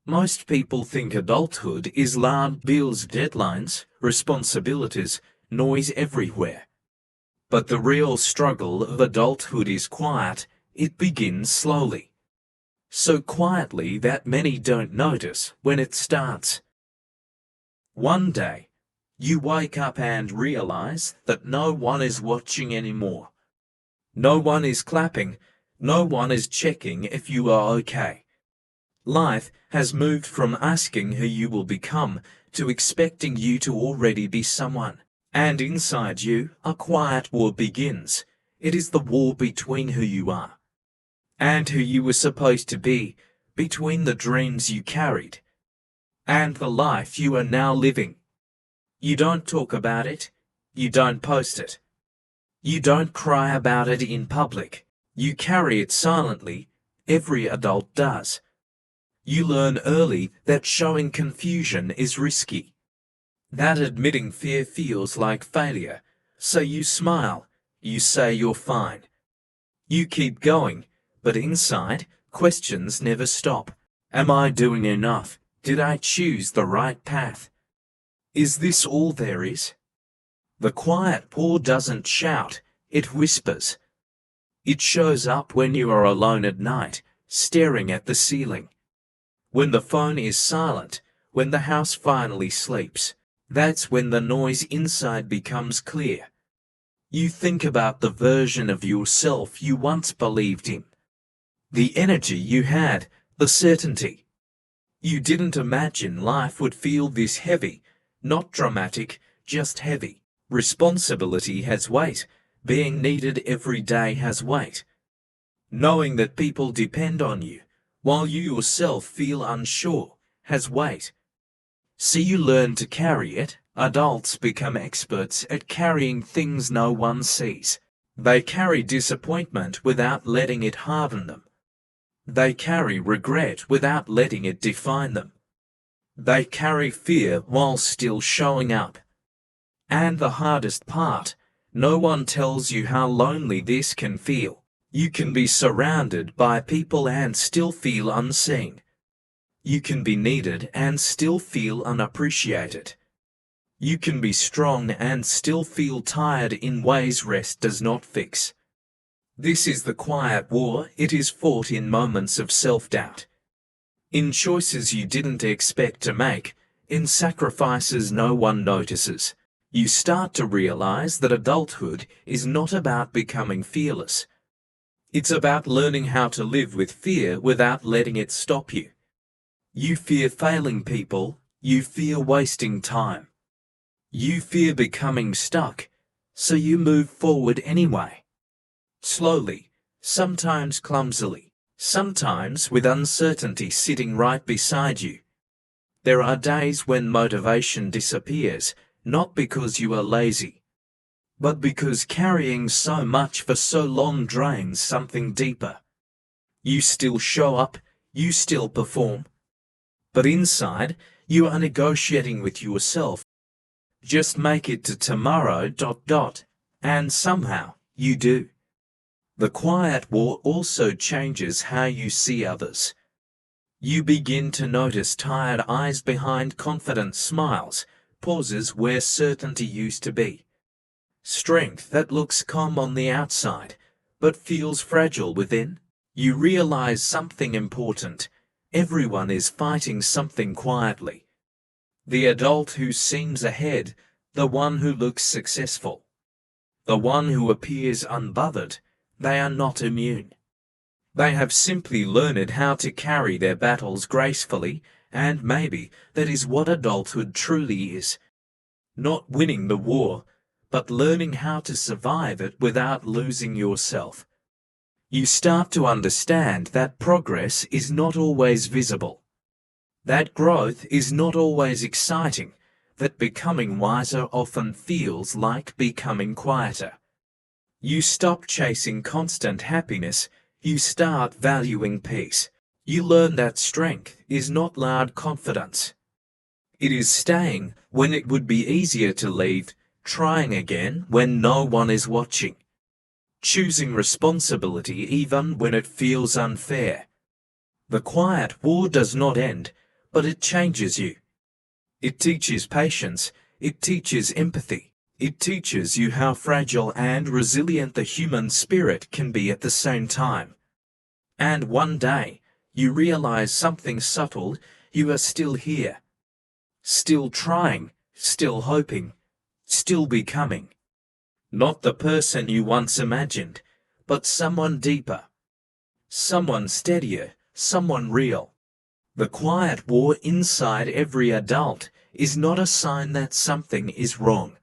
Most people think adulthood is loud bills, deadlines, responsibilities, noise everywhere. But the real struggle of adulthood is quiet. It begins slowly. So quietly that many don't notice when it starts. One day, you wake up and realize that no one is watching anymore. No one is clapping. No one is checking if you are okay. Life has moved from asking who you will become to expecting you to already be someone. And inside you, a quiet war begins. It is the war between who you are and who you were supposed to be, between the dreams you carried and the life you are now living. You don't talk about it. You don't post it. You don't cry about it in public. You carry it silently. Every adult does. You learn early that showing confusion is risky, that admitting fear feels like failure, so you smile, you say you're fine. You keep going, but inside, questions never stop. Am I doing enough? Did I choose the right path? Is this all there is? The quiet war doesn't shout, it whispers. It shows up when you are alone at night, staring at the ceiling. When the phone is silent, when the house finally sleeps, that's when the noise inside becomes clear. You think about the version of yourself you once believed in. The energy you had, the certainty. You didn't imagine life would feel this heavy, not dramatic, just heavy. Responsibility has weight. Being needed every day has weight. Knowing that people depend on you, while you yourself feel unsure, has weight. So you learn to carry it. Adults become experts at carrying things no one sees. They carry disappointment without letting it harden them. They carry regret without letting it define them. They carry fear while still showing up. And the hardest part, no one tells you how lonely this can feel. You can be surrounded by people and still feel unseen. You can be needed and still feel unappreciated. You can be strong and still feel tired in ways rest does not fix. This is the quiet war. It is fought in moments of self-doubt, in choices you didn't expect to make, in sacrifices no one notices. You start to realize that adulthood is not about becoming fearless. It's about learning how to live with fear without letting it stop you. You fear failing people. You fear wasting time. You fear becoming stuck, so you move forward anyway. Slowly, sometimes clumsily, sometimes with uncertainty sitting right beside you. There are days when motivation disappears, not because you are lazy, but because carrying so much for so long drains something deeper. You still show up, you still perform, but inside, you are negotiating with yourself. Just make it to tomorrow, and somehow, you do. The quiet war also changes how you see others. You begin to notice tired eyes behind confident smiles, pauses where certainty used to be. Strength that looks calm on the outside, but feels fragile within. You realize something important. Everyone is fighting something quietly. The adult who seems ahead, the one who looks successful, the one who appears unbothered, they are not immune. They have simply learned how to carry their battles gracefully, and maybe that is what adulthood truly is. Not winning the war, but learning how to survive it without losing yourself. You start to understand that progress is not always visible, that growth is not always exciting, that becoming wiser often feels like becoming quieter. You stop chasing constant happiness, you start valuing peace. You learn that strength is not loud confidence. It is staying when it would be easier to leave, trying again when no one is watching, choosing responsibility even when it feels unfair. The quiet war does not end but it changes you. It teaches patience. It teaches empathy. It teaches you how fragile and resilient the human spirit can be at the same time. And one day, you realize something subtle: you are still here. Still trying, still hoping, still becoming. Not the person you once imagined, but someone deeper. Someone steadier, someone real. The quiet war inside every adult is not a sign that something is wrong.